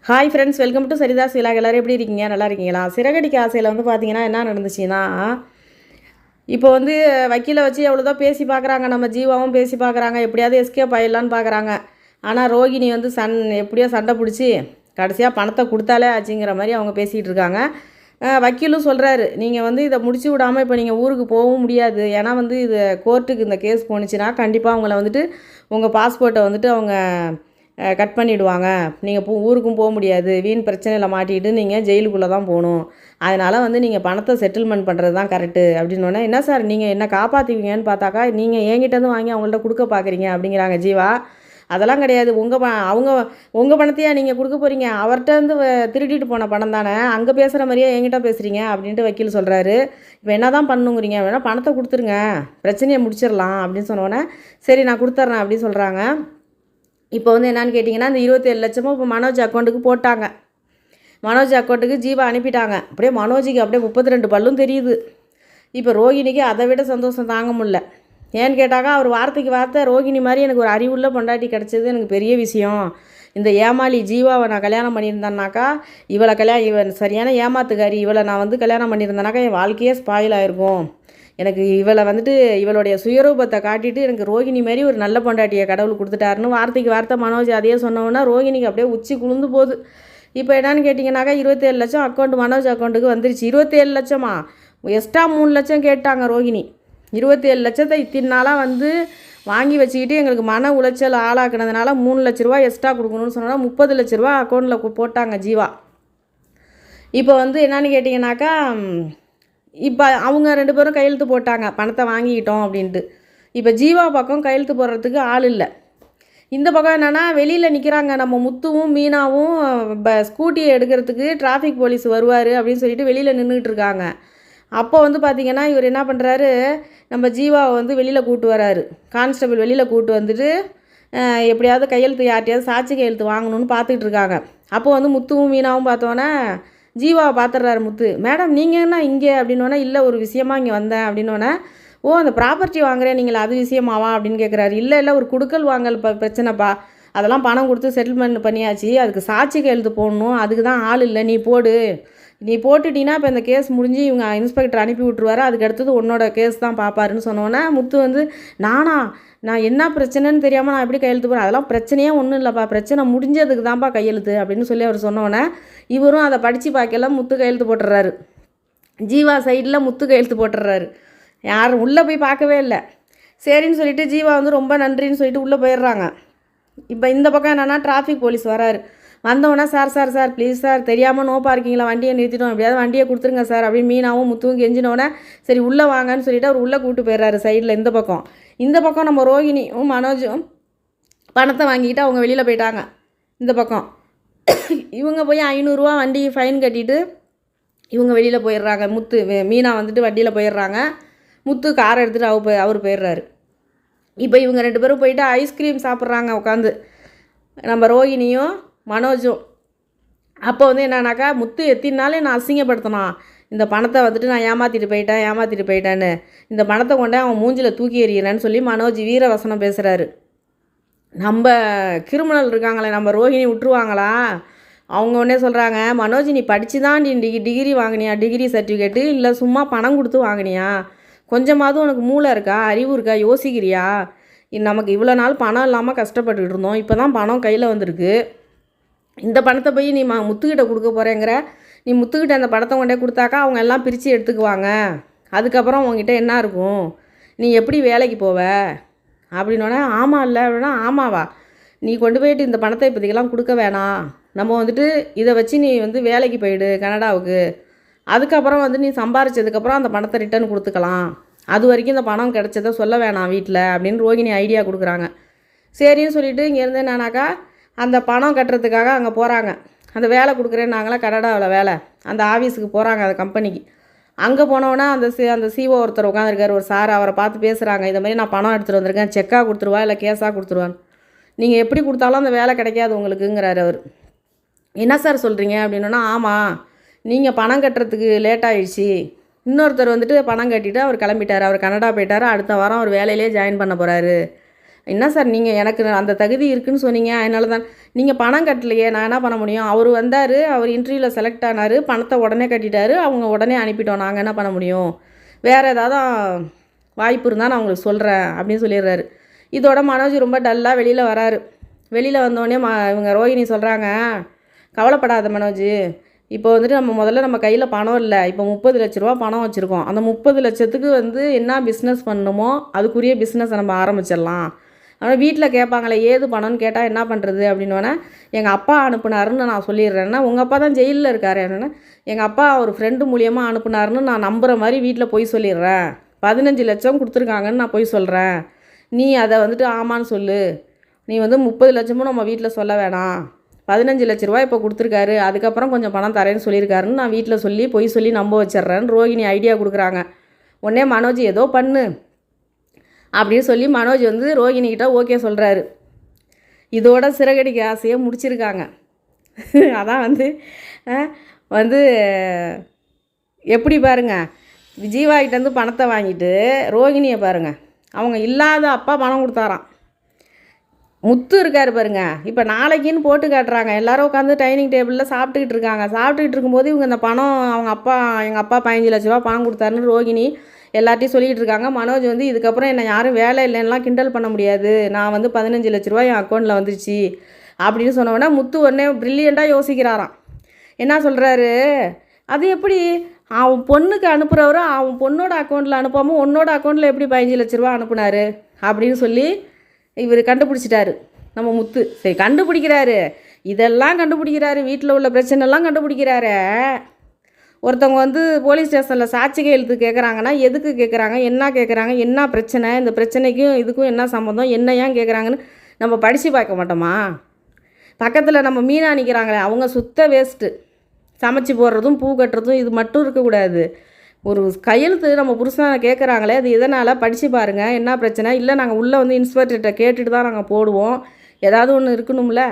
Hi friends, welcome to Saritha's vlog. எல்லோரும் எப்படி இருக்கீங்க? நல்லா இருக்கீங்களா? சிறகடிக்க ஆசையில் வந்து பார்த்தீங்கன்னா என்ன நடந்துச்சுன்னா, இப்போ வந்து வக்கீலை வச்சு எவ்வளோதான் பேசி பார்க்குறாங்க, நம்ம ஜீவாவும் பேசி பார்க்குறாங்க, எப்படியாவது எஸ்கேப் ஆகிடலான்னு பார்க்குறாங்க. ஆனால் ரோகிணி வந்து எப்படியோ சண்டை பிடிச்சி கடைசியாக பணத்தை கொடுத்தாலே ஆச்சுங்கிற மாதிரி அவங்க பேசிகிட்டு இருக்காங்க. வக்கீலும் சொல்கிறாரு, நீங்கள் வந்து இதை முடிச்சு விடாமல் இப்போ நீங்கள் ஊருக்கு போகவும் முடியாது. ஏன்னா வந்து இது கோர்ட்டுக்கு இந்த கேஸ் போணுச்சுன்னா கண்டிப்பாக அவங்கள வந்துட்டு உங்கள் பாஸ்போர்ட்டை வந்துட்டு அவங்க கட் பண்ணிவிடுவாங்க. நீங்கள் ஊருக்கும் போக முடியாது, வீண் பிரச்சனையில் மாட்டிக்கிட்டு நீங்கள் ஜெயிலுக்குள்ளே தான் போகணும். அதனால் வந்து நீங்கள் பணத்தை செட்டில்மெண்ட் பண்ணுறது தான் கரெக்டு அப்படின்னோடனே, என்ன சார் நீங்கள் என்ன காப்பாற்றுவீங்கன்னு பார்த்தாக்கா நீங்கள் என்கிட்டேருந்து வாங்கி அவங்கள்ட்ட கொடுக்க பார்க்குறீங்க அப்படிங்கிறாங்க ஜீவா. அதெல்லாம் கிடையாது, உங்கள் பணத்தையா நீங்கள் கொடுக்க போகிறீங்க? அவர்கிட்டருந்து திருடிட்டு போன பணம் தானே, அங்கே பேசுகிற மாதிரியே என்கிட்ட பேசுகிறீங்க அப்படின்ட்டு வக்கீல் சொல்கிறாரு. இப்போ என்ன தான் பண்ணுங்கிறீங்க? வேணால் பணத்தை கொடுத்துருங்க, பிரச்சனையை முடிச்சிடலாம் அப்படின்னு சொன்னோன்னே, சரி நான் கொடுத்துட்றேன் அப்படின்னு சொல்கிறாங்க. இப்போ வந்து என்னான்னு கேட்டிங்கன்னா, இந்த 27 லட்சமும் இப்போ மனோஜ் அக்கௌண்ட்டுக்கு போட்டாங்க. மனோஜ் அக்கௌண்ட்டுக்கு ஜீவா அனுப்பிட்டாங்க. அப்படியே மனோஜுக்கு அப்படியே 32 பல்லும் தெரியுது. இப்போ ரோகிணிக்கு அதை விட சந்தோஷம் தாங்க முடியல. ஏன்னு கேட்டாக்கா, அவர் வார்த்தைக்கு வார்த்தை, ரோகிணி மாதிரி எனக்கு ஒரு அறிவுள்ள பொண்டாட்டி கிடச்சது எனக்கு பெரிய விஷயம். இந்த ஏமாளி ஜீவாவை நான் கல்யாணம் பண்ணியிருந்தேன்னாக்கா, இவன் சரியான ஏமாத்துக்காரி, இவளை நான் வந்து கல்யாணம் பண்ணியிருந்தேனாக்கா என் வாழ்க்கையே ஸ்பாயில் ஆகிருக்கும். எனக்கு இவளை வந்துட்டு இவளுடைய சுயரூபத்தை காட்டிட்டு எனக்கு ரோகிணி மாதிரி ஒரு நல்ல பொண்டாட்டியை கடவுள் கொடுத்துட்டாருன்னு வார்த்தைக்கு வார்த்தை மனோஜ் அதையே சொன்னோன்னா ரோகிணிக்கு அப்படியே உச்சி குளிர்ந்து போகுது. இப்போ என்னன்னு கேட்டிங்கனாக்கா, 27 லட்சம் அக்கௌண்ட் மனோஜ் அக்கௌண்ட்டுக்கு வந்துருச்சு. 27 லட்சமா? எக்ஸ்ட்ரா 3 லட்சம் கேட்டாங்க ரோகிணி. 27 லட்சத்தை இத்தனை நாளாக வந்து வாங்கி வச்சுக்கிட்டு எங்களுக்கு மன உளைச்சல் ஆளாக்குனதுனால 3 லட்ச ரூபா எக்ஸ்ட்ரா கொடுக்கணும்னு சொன்னால் 30 லட்ச ரூபா அக்கௌண்ட்டில் போட்டாங்க ஜீவா. இப்போ வந்து என்னன்னு கேட்டிங்கனாக்கா, இப்போ அவங்க 2 பேரும் கையெழுத்து போட்டாங்க, பணத்தை வாங்கிக்கிட்டோம் அப்படின்ட்டு. இப்போ ஜீவா பக்கம் கையெழுத்து போடுறதுக்கு ஆள் இல்லை. இந்த பக்கம் என்னென்னா, வெளியில் நிற்கிறாங்க நம்ம முத்துவும் மீனாவும். ஸ்கூட்டியை எடுக்கிறதுக்கு டிராஃபிக் போலீஸ் வருவார் அப்படின்னு சொல்லிட்டு வெளியில் நின்றுட்டு இருக்காங்க. அப்போ வந்து பார்த்திங்கன்னா, இவர் என்ன பண்ணுறாரு, நம்ம ஜீவாவை வந்து வெளியில் கூப்பிட்டு வராரு. கான்ஸ்டபிள் வெளியில் கூப்பிட்டு வந்துட்டு எப்படியாவது கையெழுத்து யார்ட்டையாவது சாட்சி கையெழுத்து வாங்கணும்னு பார்த்துக்கிட்டு இருக்காங்க. அப்போ வந்து முத்துவும் மீனாவும் பார்த்தோன்னே ஜீவாவை பார்த்துட்றாரு முத்து. மேடம் நீங்கள் என்ன இங்கே அப்படின்னோடனே, இல்லை ஒரு விஷயமா இங்கே வந்தேன் அப்படின்னோடனே, ஓ அந்த ப்ராப்பர்ட்டி வாங்குறேன் நீங்கள் அது விஷயமாவா அப்படின்னு கேட்குறாரு. இல்லை ஒரு குடுக்கல் வாங்கல் பிரச்சனைப்பா, அதெல்லாம் பணம் கொடுத்து செட்டில்மெண்ட் பண்ணியாச்சு, அதுக்கு சாட்சி கையெழுத்து போடணும், அதுக்கு தான் ஆள் இல்லை, நீ போட்டுட்டீங்கன்னா இப்போ இந்த கேஸ் முடிஞ்சு இவங்க இன்ஸ்பெக்டர் அனுப்பி விட்ருவாரு, அதுக்கு அடுத்தது உன்னோட கேஸ் தான் பார்ப்பாருன்னு சொன்னோன்னே முத்து வந்து, நான் என்ன பிரச்சனைன்னு தெரியாமல் நான் எப்படி கையெழுத்து போகிறேன்? அதெல்லாம் பிரச்சனையே ஒன்றும் இல்லைப்பா, பிரச்சனை முடிஞ்சதுக்கு தான்ப்பா கையெழுத்து அப்படின்னு சொல்லி அவர் சொன்னோன்னே, இவரும் அதை படித்து பார்க்கலாம் முத்து கையெழுத்து போட்டுடுறாரு. ஜீவா சைடில் முத்து கையெழுத்து போட்டுடுறாரு. யாரும் உள்ளே போய் பார்க்கவே இல்லை. சரின்னு சொல்லிட்டு ஜீவா வந்து ரொம்ப நன்றின்னு சொல்லிட்டு உள்ளே போயிடுறாங்க. இப்போ இந்த பக்கம் என்னென்னா, டிராஃபிக் போலீஸ் வராரு. வந்தோடனே, சார் ப்ளீஸ் சார், தெரியாமல் நோ பார்க்கிங்கில் வண்டியை நிறுத்திட்டோம், எப்படியாவது வண்டியை கொடுத்துருங்க சார் அப்படின்னு மீனாவும் முத்துவும் கெஞ்சினோடனே, சரி உள்ளே வாங்கன்னு சொல்லிவிட்டு அவர் உள்ளே கூப்பிட்டு போயிடுறாரு. சைடில் இந்த பக்கம் நம்ம ரோகிணியும் மனோஜும் பணத்தை வாங்கிக்கிட்டு அவங்க வெளியில் போயிட்டாங்க. இந்த பக்கம் இவங்க போய் 500 ரூபா வண்டி ஃபைன் கட்டிட்டு இவங்க வெளியில் போயிடுறாங்க. மீனா வந்துட்டு வண்டியில் போயிடுறாங்க. முத்து காரை எடுத்துகிட்டு அவர் போயிடுறாரு. இப்போ இவங்க 2 பேரும் போயிட்டு ஐஸ்கிரீம் சாப்பிட்றாங்க உட்காந்து, நம்ம ரோகிணியும் மனோஜும். அப்போ வந்து என்னன்னாக்கா, முத்து எத்தனை நாள் நான் அசிங்கப்படுத்தினான், இந்த பணத்தை வந்துட்டு நான் ஏமாற்றிட்டு போயிட்டேன்னு, இந்த பணத்தை கொண்டே அவன் மூஞ்சில் தூக்கி எறிகிறேன்னு சொல்லி மனோஜ் வீரவசனம் பேசுகிறாரு. நம்ம கிரிமினல் இருக்காங்களே, நம்ம ரோஹிணி விட்டுருவாங்களா? அவங்க உடனே சொல்கிறாங்க, மனோஜ் நீ படித்து தான் டிகிரி வாங்கினியா, டிகிரி சர்டிஃபிகேட்டு, இல்லை சும்மா பணம் கொடுத்து வாங்கினியா? கொஞ்சமாவது உனக்கு மூளை இருக்கா, அறிவு இருக்கா, யோசிக்கிறியா? நமக்கு இவ்வளோ நாள் பணம் இல்லாமல் கஷ்டப்பட்டுக்கிட்டு இருந்தோம், இப்போ தான் பணம் கையில் வந்திருக்கு. இந்த பணத்தை போய் நீ முத்துக்கிட்ட கொடுக்க போகிறேங்கிற, நீ முத்துக்கிட்ட அந்த பணத்தை கொண்டே கொடுத்தாக்கா அவங்க எல்லாம் பிரித்து எடுத்துக்குவாங்க, அதுக்கப்புறம் உங்ககிட்ட என்ன இருக்கும், நீ எப்படி வேலைக்கு போவ அப்படின்னோடனே, ஆமாம் இல்லை அப்படின்னா, ஆமாவா, நீ கொண்டு போயிட்டு இந்த பணத்தை இப்போதைக்கெல்லாம் கொடுக்க வேணாம், நம்ம வந்துட்டு இதை வச்சு நீ வந்து வேலைக்கு போயிடு கனடாவுக்கு, அதுக்கப்புறம் வந்து நீ சம்பாரிச்சதுக்கப்புறம் அந்த பணத்தை ரிட்டர்ன் கொடுத்துக்கலாம், அது வரைக்கும் இந்த பணம் கிடச்சதை சொல்ல வேணாம் வீட்டில் அப்படின்னு ரோகிணி ஐடியா கொடுக்குறாங்க. சரின்னு சொல்லிவிட்டு இங்கேருந்து என்னன்னாக்கா, அந்த பணம் கட்டுறதுக்காக அங்கே போகிறாங்க. அந்த வேலை கொடுக்குறேன்னாங்களா கனடாவில் வேலை, அந்த ஆஃபீஸுக்கு போகிறாங்க, அந்த கம்பெனிக்கு. அங்கே போனோன்னா அந்த சிஓ ஒருத்தர் உட்காந்துருக்காரு, ஒரு சார், அவரை பார்த்து பேசுகிறாங்க. இந்த மாதிரி நான் பணம் எடுத்துகிட்டு வந்திருக்கேன், செக்காக கொடுத்துருவா இல்லை கேஸாக கொடுத்துருவான்னு, நீங்கள் எப்படி கொடுத்தாலும் அந்த வேலை கிடைக்காது உங்களுக்குங்கிறாரு அவர். என்ன சார் சொல்கிறீங்க அப்படின்னா, ஆமாம் நீங்கள் பணம் கட்டுறதுக்கு லேட் ஆகிடுச்சி, இன்னொருத்தர் வந்துட்டு பணம் கட்டிட்டு அவர் கிளம்பிட்டார், அவர் கனடா போயிட்டார், அடுத்த வாரம் அவர் வேலையிலே ஜாயின் பண்ண போகிறாரு, என்ன சார் நீங்கள் எனக்கு அந்த தகுதி இருக்குதுன்னு சொன்னீங்க, அதனால தான். நீங்கள் பணம் கட்டலையே, நான் என்ன பண்ண முடியும்? அவர் வந்தார், அவர் இன்டர்வியூவில் செலக்ட் ஆனார், பணத்தை உடனே கட்டிட்டாரு, அவங்க உடனே அனுப்பிட்டோம், நாங்கள் என்ன பண்ண முடியும்? வேறு ஏதாவது வாய்ப்பு இருந்தால் நான் உங்களுக்கு சொல்கிறேன் அப்படின்னு சொல்லிடுறாரு. இதோட மனோஜ் ரொம்ப டல்லாக வெளியில் வராரு. வெளியில் வந்தோடனே இவங்க ரோஹிணி சொல்கிறாங்க, கவலைப்படாத மனோஜ், இப்போ வந்துட்டு நம்ம கையில் பணம் இல்லை, இப்போ 30 லட்ச ரூபா பணம் வச்சுருக்கோம். அந்த 30 லட்சத்துக்கு வந்து என்ன பிஸ்னஸ் பண்ணணுமோ அதுக்குரிய பிஸ்னஸை நம்ம ஆரம்பிச்சிடலாம். ஆனால் வீட்டில் கேட்பாங்களே ஏது பணம்னு கேட்டால் என்ன பண்ணுறது அப்படின்னோடனே, எங்கள் அப்பா அனுப்புனாருன்னு நான் சொல்லிடுறேன்னா, உங்கள் அப்பா தான் ஜெயிலில் இருக்காரு என்னென்னா, எங்கள் அப்பா ஒரு ஃப்ரெண்டு மூலியமாக அனுப்புனாருன்னு நான் நம்புகிற மாதிரி வீட்டில் போய் சொல்லிடுறேன். 15 லட்சம் கொடுத்துருக்காங்கன்னு நான் போய் சொல்கிறேன். நீ அதை வந்துட்டு ஆமான்னு சொல்லு. நீ வந்து 30 லட்சமும் நம்ம வீட்டில் சொல்ல வேணாம், 15 லட்ச ரூபா இப்போ கொடுத்துருக்காரு, அதுக்கப்புறம் கொஞ்சம் பணம் தரேன்னு சொல்லியிருக்காருன்னு நான் வீட்டில் போய் சொல்லி நம்ப வச்சிட்றேன்னு ரோஹிணி ஐடியா கொடுக்குறாங்க. உடனே மனோஜ் ஏதோ பண்ணு அப்படின்னு சொல்லி மனோஜ் வந்து ரோஹிணிக்கிட்ட ஓகே சொல்கிறாரு. இதோட சிறகடிக்க ஆசையை முடிச்சிருக்காங்க. அதான் வந்து எப்படி பாருங்கள், ஜீவாகிட்டேருந்து பணத்தை வாங்கிட்டு ரோஹிணியை பாருங்கள், அவங்க இல்லாத அப்பா பணம் கொடுத்தாராம். முத்து இருக்கார் பாருங்க, இப்போ நாளைக்குன்னு போட்டு காட்டுறாங்க. எல்லோரும் உட்காந்து டைனிங் டேபிளில் சாப்பிட்டுக்கிட்டு இருக்காங்க. சாப்பிட்டுக்கிட்டு இருக்கும்போது இவங்க இந்த பணம் எங்கள் அப்பா 15 லட்ச ரூபா பணம் கொடுத்தாருன்னு ரோஹிணி எல்லார்ட்டையும் சொல்லிகிட்டு இருக்காங்க. மனோஜ் வந்து இதுக்கப்புறம் என்னை யாரும் வேலை இல்லைன்னா கிண்டல் பண்ண முடியாது, நான் வந்து 15 லட்ச ரூபா என் அக்கௌண்ட்டில் வந்துருச்சு அப்படின்னு சொன்னோன்னா முத்து உடனே ப்ரில்லியண்ட்டாக யோசிக்கிறாராம். என்ன சொல்கிறாரு, அது எப்படி அவன் பொண்ணுக்கு அனுப்புகிறவரு அவன் பொண்ணோட அக்கௌண்ட்டில் அனுப்பாமல் உன்னோட அக்கௌண்ட்டில் எப்படி 15 லட்ச ரூபா அனுப்புனாரு அப்படின்னு சொல்லி இவர் கண்டுபிடிச்சிட்டாரு நம்ம முத்து. சரி கண்டுபிடிக்கிறாரு, இதெல்லாம் கண்டுபிடிக்கிறாரு, வீட்டில் உள்ள பிரச்சனைலாம் கண்டுபிடிக்கிறாரு. ஒருத்தவங்க வந்து போலீஸ் ஸ்டேஷனில் சாட்சி கையெழுத்து கேட்குறாங்கன்னா எதுக்கு கேட்குறாங்க, என்ன கேட்குறாங்க, என்ன பிரச்சனை, இந்த பிரச்சனைக்கும் இதுக்கும் என்ன சம்மந்தம், என்ன ஏன் கேட்குறாங்கன்னு நம்ம படித்து பார்க்க மாட்டோமா? பக்கத்தில் நம்ம மீனா நிற்கிறாங்களே அவங்க சுத்த வேஸ்ட்டு. சமைச்சி போடுறதும் பூ கட்டுறதும் இது மட்டும் இருக்கக்கூடாது. ஒரு கையெழுத்து நம்ம புருஷனை கேட்குறாங்களே அது எதனால் படித்து பாருங்கள், என்ன பிரச்சனை, இல்லை நாங்கள் உள்ளே வந்து இன்ஸ்பெக்டர்கிட்ட கேட்டுட்டு தான் நாங்கள் போடுவோம், ஏதாவது ஒன்று இருக்கணும்ல.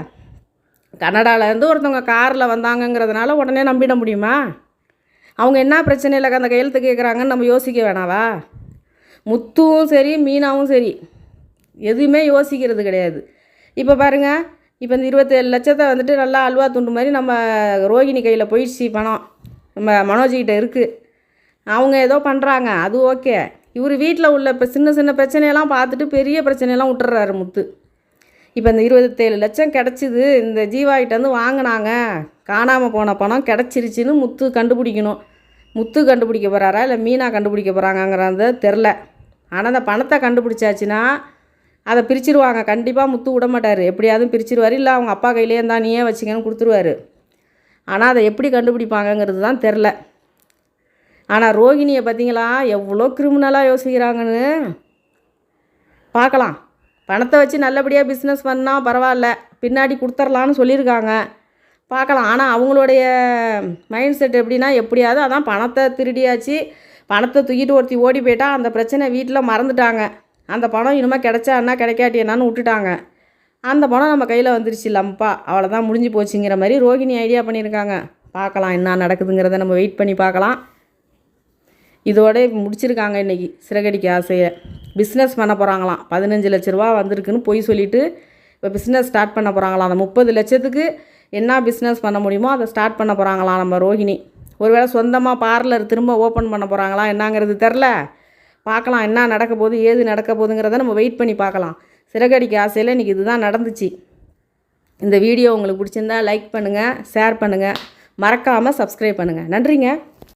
கனடாவிலேருந்து ஒருத்தவங்க காரில் வந்தாங்கங்கிறதுனால உடனே நம்பிட முடியுமா? அவங்க என்ன பிரச்சனையில் அந்த கையெழுத்து கேட்குறாங்கன்னு நம்ம யோசிக்க வேணாவா? முத்துவும் சரி மீனாவும் சரி எதுவுமே யோசிக்கிறது கிடையாது. இப்போ பாருங்கள், இப்போ இந்த 27 லட்சத்தை வந்துட்டு நல்லா அல்வா துண்டு மாதிரி நம்ம ரோஹிணி கையில் போயிடுச்சு பணம், நம்ம மனோஜிக்கிட்ட இருக்குது, அவங்க ஏதோ பண்ணுறாங்க, அது ஓகே. இவர் வீட்டில் உள்ள இப்போ சின்ன சின்ன பிரச்சனையெல்லாம் பார்த்துட்டு பெரிய பிரச்சனையெல்லாம் விட்டுறாரு முத்து. இப்போ இந்த 27 லட்சம் கிடச்சிது, இந்த ஜீவாகிட்டேருந்து வாங்கினாங்க, காணாமல் போன பணம் கிடச்சிருச்சின்னு முத்து கண்டுபிடிக்கணும். முத்து கண்டுபிடிக்க போகிறாரா இல்லை மீனா கண்டுபிடிக்க போகிறாங்கங்கிறது தெரில. ஆனால் அந்த பணத்தை கண்டுபிடிச்சாச்சுன்னா அதை பிரிச்சுருவாங்க. கண்டிப்பாக முத்து விட மாட்டார், எப்படியாவது பிரிச்சுருவார், இல்லை அவங்க அப்பா கையிலே இருந்தால் நீயே வச்சிங்கன்னு கொடுத்துருவாரு. ஆனால் அதை எப்படி கண்டுபிடிப்பாங்கங்கிறது தான் தெரில. ஆனால் ரோஹிணியை பார்த்தீங்களா எவ்வளோ கிரிமினலாக யோசிக்கிறாங்கன்னு பார்க்கலாம். பணத்தை வச்சு நல்லபடியாக பிஸ்னஸ் பண்ணால் பரவாயில்ல, பின்னாடி கொடுத்துர்லான்னு சொல்லியிருக்காங்க, பார்க்கலாம். ஆனால் அவங்களுடைய மைண்ட் செட் எப்படின்னா, எப்படியாவது அதான் பணத்தை திருடியாச்சு, பணத்தை தூக்கிட்டு ஒருத்தி ஓடி போயிட்டா, அந்த பிரச்சனை வீட்டில் மறந்துட்டாங்க. அந்த பணம் இனிமேல் கிடைச்சா என்ன கிடைக்காட்டி என்னான்னு விட்டுட்டாங்க. அந்த பணம் நம்ம கையில் வந்துருச்சு லம்பா, அவ்வளோதான் முடிஞ்சு போச்சுங்கிற மாதிரி ரோஹிணி ஐடியா பண்ணியிருக்காங்க. பார்க்கலாம் என்ன நடக்குதுங்கிறத நம்ம வெயிட் பண்ணி பார்க்கலாம். இதோட முடிச்சிருக்காங்க இன்றைக்கி சிறகடிக்க ஆசையை. பிஸ்னஸ் பண்ண போகிறாங்களாம், 15 லட்ச ரூபா வந்திருக்குன்னு போய் சொல்லிவிட்டு இப்போ பிஸ்னஸ் ஸ்டார்ட் பண்ண போகிறாங்களாம். அந்த 30 லட்சத்துக்கு என்ன பிஸ்னஸ் பண்ண முடியுமோ அதை ஸ்டார்ட் பண்ண போகிறாங்களாம் நம்ம ரோஹிணி. ஒருவேளை சொந்தமாக பார்லர் திரும்ப ஓப்பன் பண்ண போகிறாங்களா என்னங்கிறது தெரில. பார்க்கலாம் என்ன நடக்க போகுது, ஏது நடக்க போகுதுங்கிறத நம்ம வெயிட் பண்ணி பார்க்கலாம். சிறகடிக்க ஆசையில் இன்றைக்கி இதுதான் நடந்துச்சு. இந்த வீடியோ உங்களுக்கு பிடிச்சிருந்தா லைக் பண்ணுங்கள், ஷேர் பண்ணுங்கள், மறக்காமல் சப்ஸ்கிரைப் பண்ணுங்கள். நன்றிங்க.